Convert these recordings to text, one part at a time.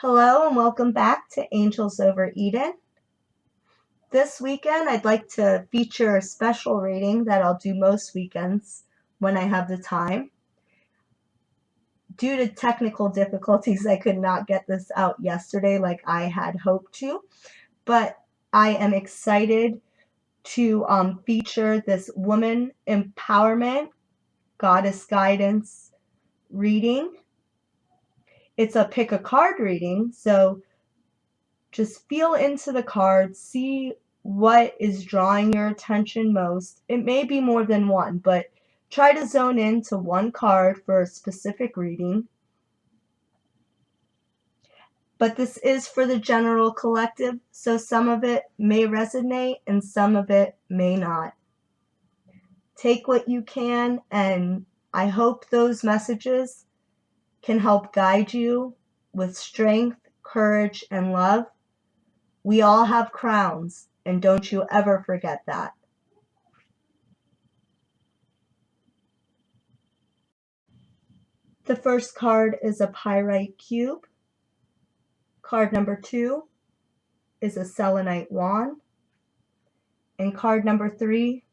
Hello and welcome back to Angels Over Eden. This weekend I'd like to feature a special reading that I'll do most weekends when I have the time. Due to technical difficulties, I could not get this out yesterday like I had hoped to, but I am excited to feature this woman empowerment, goddess guidance reading. It's a pick a card reading, so just feel into the cards, see what is drawing your attention most. It may be more than one, but try to zone in to one card for a specific reading. But this is for the general collective, so some of it may resonate and some of it may not. Take what you can, and I hope those messages can help guide you with strength, courage, and love. We all have crowns, and don't you ever forget that. The first card is a pyrite cube. Card number 2 is a selenite wand. And card number 3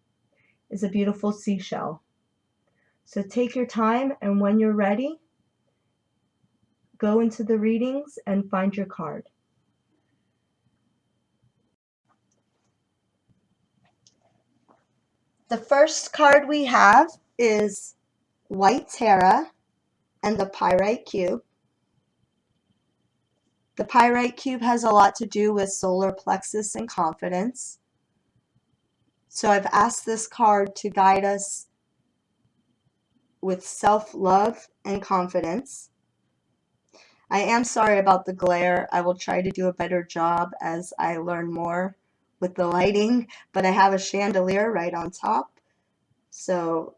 is a beautiful seashell. So take your time, and when you're ready, go into the readings and find your card. The first card we have is White Terra and the Pyrite Cube. The Pyrite Cube has a lot to do with solar plexus and confidence. So I've asked this card to guide us with self-love and confidence. I am sorry about the glare. I will try to do a better job as I learn more with the lighting, but I have a chandelier right on top. So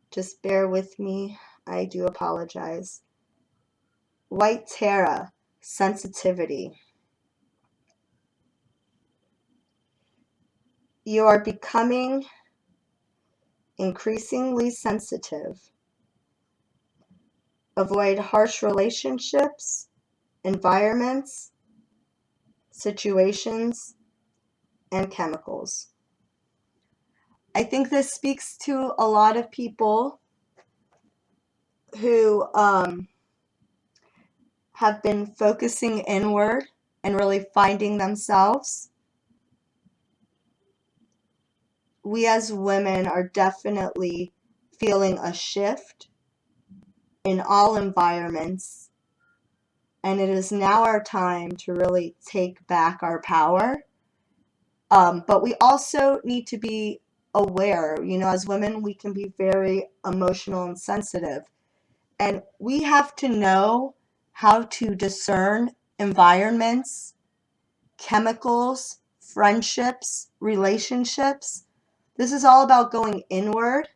just bear with me. I do apologize. White Terra, sensitivity. You are becoming increasingly sensitive. Avoid harsh relationships, environments, situations, and chemicals. I think this speaks to a lot of people who have been focusing inward and really finding themselves. We as women are definitely feeling a shift in all environments, and it is now our time to really take back our power. But we also need to be aware, as women, we can be very emotional and sensitive. And we have to know how to discern environments, chemicals, friendships, relationships. This is all about going inward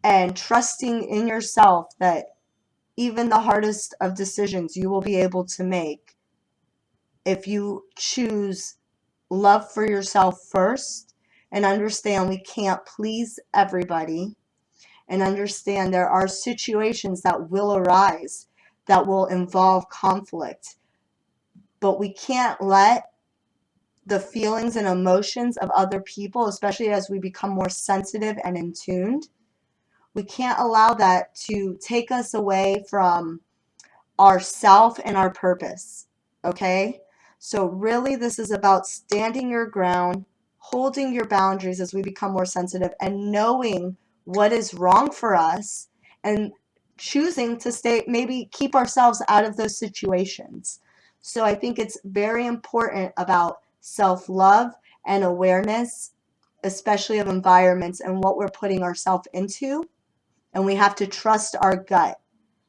and trusting in yourself that even the hardest of decisions you will be able to make if you choose love for yourself first and understand we can't please everybody, and understand there are situations that will arise that will involve conflict. But we can't let the feelings and emotions of other people, especially as we become more sensitive and in tuned, we can't allow that to take us away from ourself and our purpose. Okay? So really this is about standing your ground, holding your boundaries as we become more sensitive, and knowing what is wrong for us and choosing to stay, maybe keep ourselves out of those situations. So I think it's very important about self-love and awareness, especially of environments and what we're putting ourselves into. And we have to trust our gut.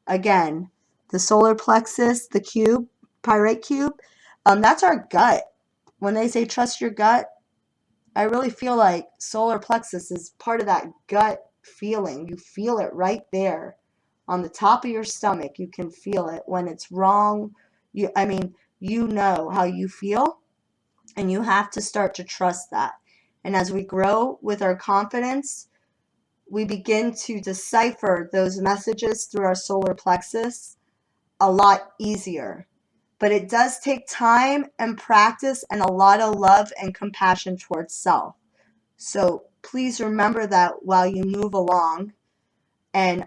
Again, the solar plexus, the cube, pyrite cube, that's our gut. When they say trust your gut, I really feel like solar plexus is part of that gut feeling. You feel it right there on the top of your stomach. You can feel it when it's wrong. You know how you feel, and you have to start to trust that. And as we grow with our confidence, we begin to decipher those messages through our solar plexus a lot easier. But it does take time and practice and a lot of love and compassion towards self. So please remember that while you move along, and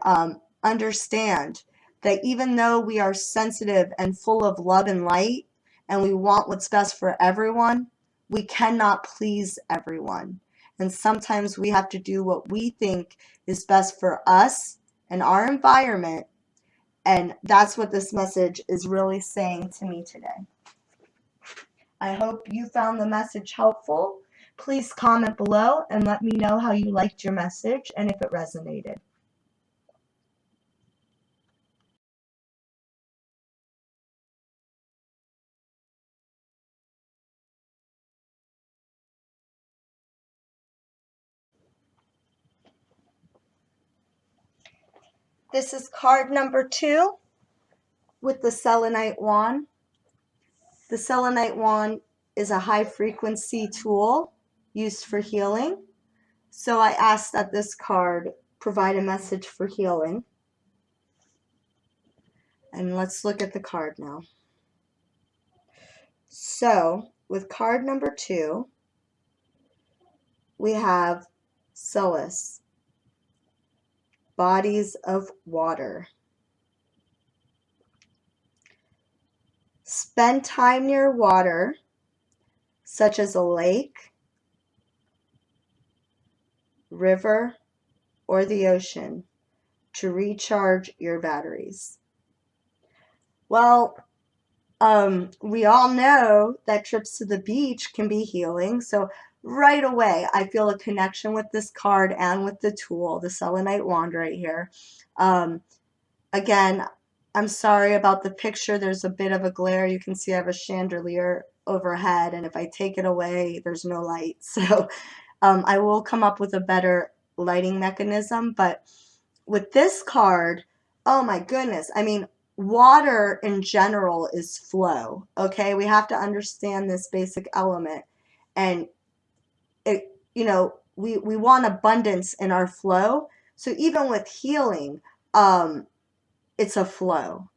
understand that even though we are sensitive and full of love and light and we want what's best for everyone, we cannot please everyone. And sometimes we have to do what we think is best for us and our environment. And that's what this message is really saying to me today. I hope you found the message helpful. Please comment below and let me know how you liked your message and if it resonated. This is card number 2 with the selenite wand. The selenite wand is a high frequency tool used for healing. So I asked that this card provide a message for healing. And let's look at the card now. So with card number 2, we have solace, bodies of water. Spend time near water, such as a lake, river, or the ocean, to recharge your batteries. Well, we all know that trips to the beach can be healing. So right away, I feel a connection with this card and with the tool, the selenite wand right here. Again, I'm sorry about the picture. There's a bit of a glare. You can see I have a chandelier overhead, and if I take it away, there's no light. So I will come up with a better lighting mechanism. But with this card, oh my goodness, I mean, water in general is flow, okay? We have to understand this basic element. And it, we want abundance in our flow. So even with healing, it's a flow.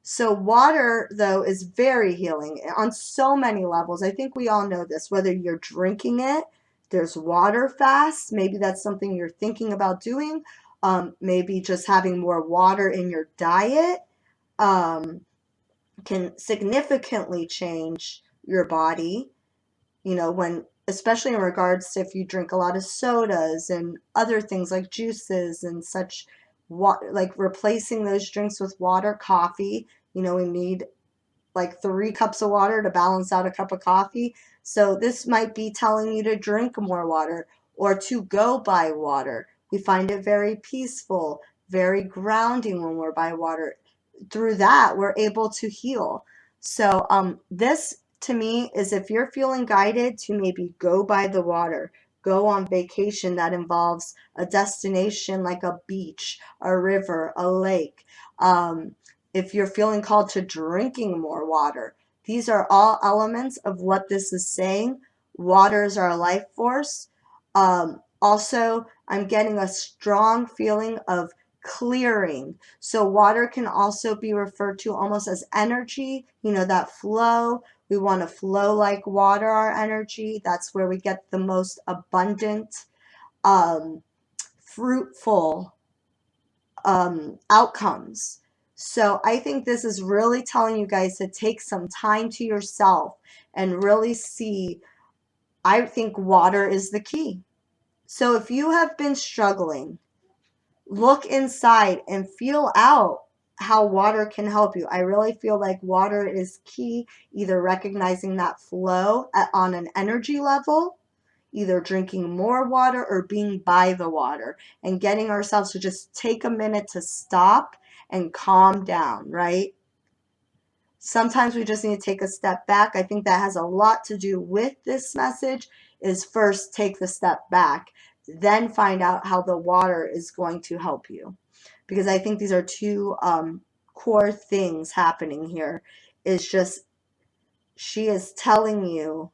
So water, though, is very healing on so many levels. I think we all know this, whether you're drinking it, there's water fasts. Maybe that's something you're thinking about doing. Maybe just having more water in your diet can significantly change your body, especially in regards to if you drink a lot of sodas and other things like juices and such, like replacing those drinks with water, coffee. We need like 3 cups of water to balance out a cup of coffee. So this might be telling you to drink more water or to go by water. We find it very peaceful, very grounding when we're by water. Through that, we're able to heal. So this to me is if you're feeling guided to maybe go by the water, go on vacation that involves a destination like a beach, a river, a lake. If you're feeling called to drinking more water, these are all elements of what this is saying. Water is our life force. Also, I'm getting a strong feeling of clearing. So water can also be referred to almost as energy, that flow. We want to flow like water, our energy. That's where we get the most abundant, fruitful outcomes. So I think this is really telling you guys to take some time to yourself and really see. I think water is the key. So if you have been struggling, look inside and feel out how water can help you. I really feel like water is key, either recognizing that flow on an energy level, either drinking more water or being by the water, and getting ourselves to just take a minute to stop and calm down, right? Sometimes we just need to take a step back. I think that has a lot to do with this message, is first take the step back, then find out how the water is going to help you. Because I think these are 2 core things happening here. Is just, she is telling you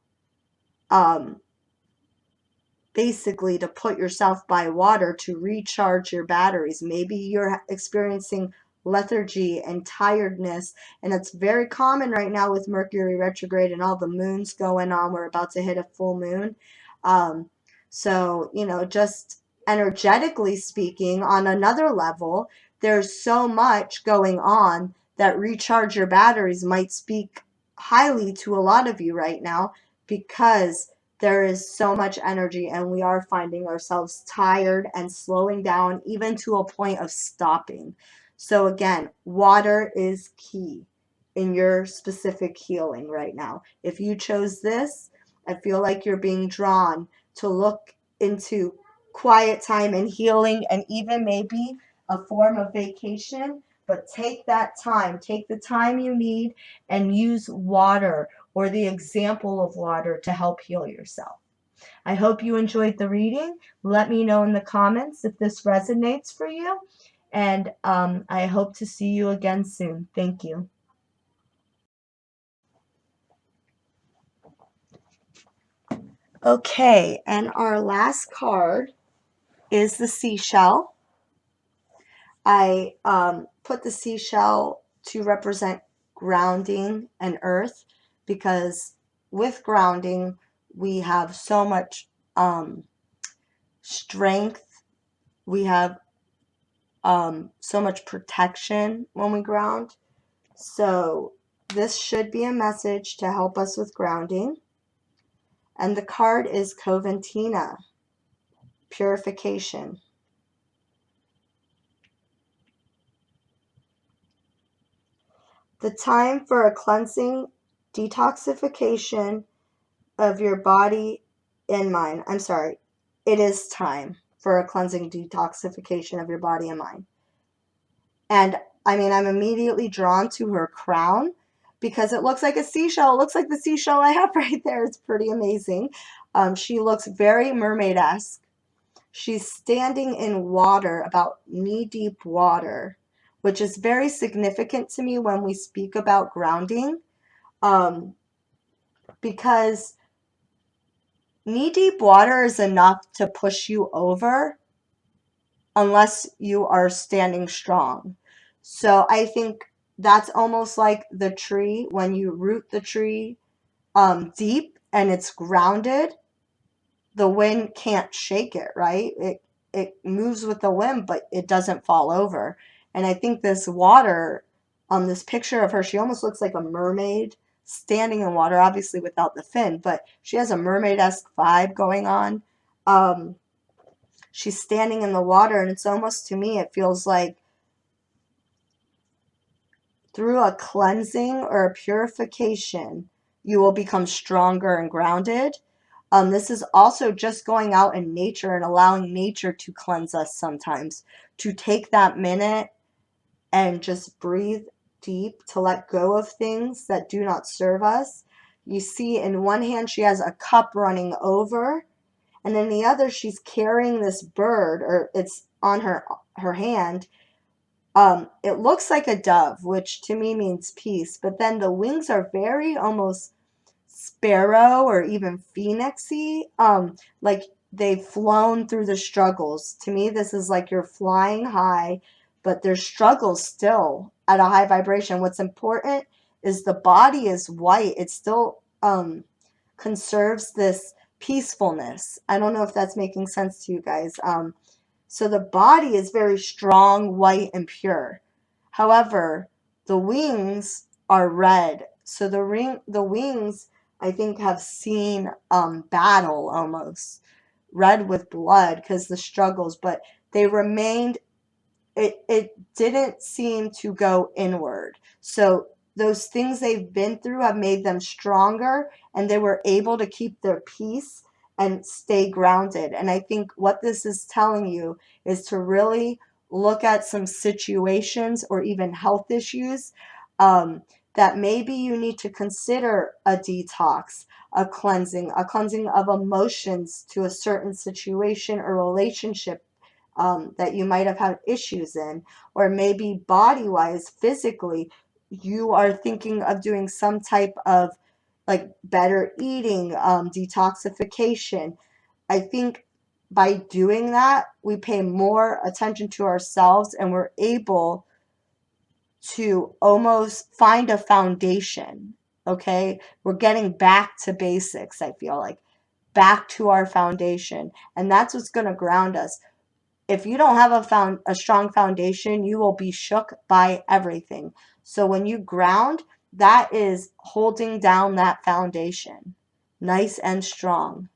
basically to put yourself by water to recharge your batteries. Maybe you're experiencing lethargy and tiredness. And it's very common right now with Mercury retrograde and all the moons going on. We're about to hit a full moon. Um, so, just energetically speaking, on another level, there's so much going on that recharge your batteries might speak highly to a lot of you right now, because there is so much energy and we are finding ourselves tired and slowing down, even to a point of stopping. So again, water is key in your specific healing right now. If you chose this, I feel like you're being drawn to look into quiet time and healing, and even maybe a form of vacation. But take that time, take the time you need, and use water or the example of water to help heal yourself. I hope you enjoyed the reading. Let me know in the comments if this resonates for you. And I hope to see you again soon. Thank you. Okay, and our last card is the seashell. I put the seashell to represent grounding and earth, because with grounding, we have so much strength. We have so much protection when we ground. So this should be a message to help us with grounding. And the card is Coventina, purification. The time for a cleansing detoxification of your body and mind. I'm sorry. It is time for a cleansing detoxification of your body and mind. And I mean, I'm immediately drawn to her crown because it looks like a seashell. It looks like the seashell I have right there. It's pretty amazing. She looks very mermaid-esque. She's standing in water, about knee-deep water, which is very significant to me when we speak about grounding, because knee-deep water is enough to push you over unless you are standing strong. So I think that's almost like the tree. When you root the tree deep and it's grounded, the wind can't shake it, right? It moves with the wind, but it doesn't fall over. And I think this water, this picture of her, she almost looks like a mermaid standing in water, obviously without the fin, but she has a mermaid-esque vibe going on. She's standing in the water, and it's almost, to me, it feels like through a cleansing or a purification, you will become stronger and grounded. This is also just going out in nature and allowing nature to cleanse us sometimes, to take that minute and just breathe deep, to let go of things that do not serve us. You see, in one hand, she has a cup running over, and in the other, she's carrying this bird, or it's on her hand. It looks like a dove, which to me means peace, but then the wings are very almost sparrow or even phoenixy, like they've flown through the struggles. To me, this is like you're flying high, but there's struggles still at a high vibration. What's important is the body is white. It still conserves this peacefulness. I don't know if that's making sense to you guys. So the body is very strong, white, and pure. However, the wings are red. So the wings, I think, have seen battle almost, red with blood because the struggles, but they remained. It didn't seem to go inward. So those things they've been through have made them stronger, and they were able to keep their peace and stay grounded. And I think what this is telling you is to really look at some situations or even health issues, that maybe you need to consider a detox, a cleansing of emotions to a certain situation or relationship that you might have had issues in, or maybe body wise, physically, you are thinking of doing some type of like better eating, detoxification. I think by doing that, we pay more attention to ourselves and we're able to almost find a foundation. Okay, we're getting back to basics. I feel like back to our foundation, and that's what's going to ground us. If you don't have a strong foundation, you will be shook by everything. So when you ground, that is holding down that foundation nice and strong.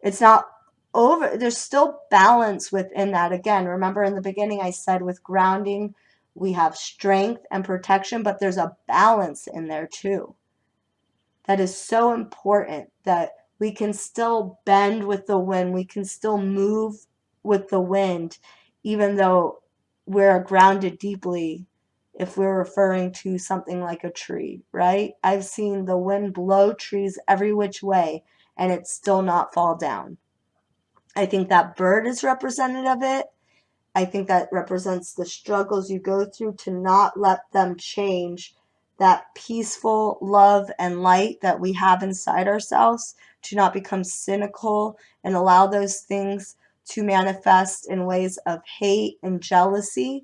It's not over, there's still balance within that. Again, remember in the beginning I said with grounding we have strength and protection, but there's a balance in there too. That is so important, that we can still bend with the wind, we can still move with the wind, even though we're grounded deeply. If we're referring to something like a tree, right? I've seen the wind blow trees every which way and it still not fall down. I think that bird is representative of it. I think that represents the struggles you go through to not let them change that peaceful love and light that we have inside ourselves, to not become cynical and allow those things to manifest in ways of hate and jealousy,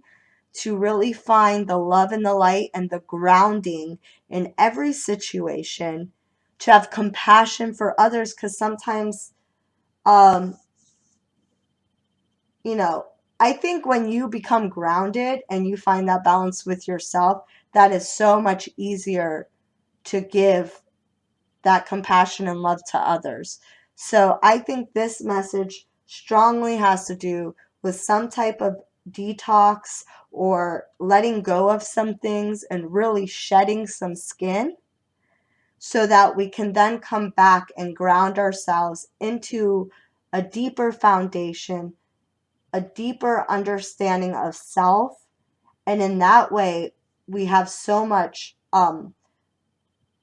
to really find the love and the light and the grounding in every situation, to have compassion for others, because sometimes, um, you know, I think when you become grounded and you find that balance with yourself, that is so much easier to give that compassion and love to others. So I think this message strongly has to do with some type of detox or letting go of some things and really shedding some skin, so that we can then come back and ground ourselves into a deeper foundation, a deeper understanding of self. And in that way, we have so much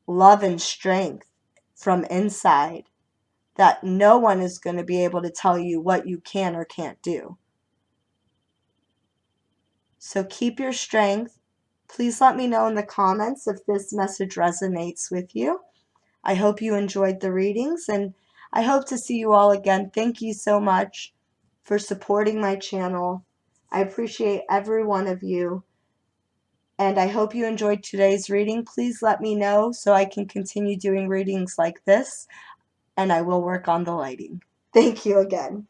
love and strength from inside that no one is going to be able to tell you what you can or can't do. So keep your strength. Please let me know in the comments if this message resonates with you. I hope you enjoyed the readings, and I hope to see you all again. Thank you so much for supporting my channel. I appreciate every one of you, and I hope you enjoyed today's reading. Please let me know so I can continue doing readings like this, and I will work on the lighting. Thank you again.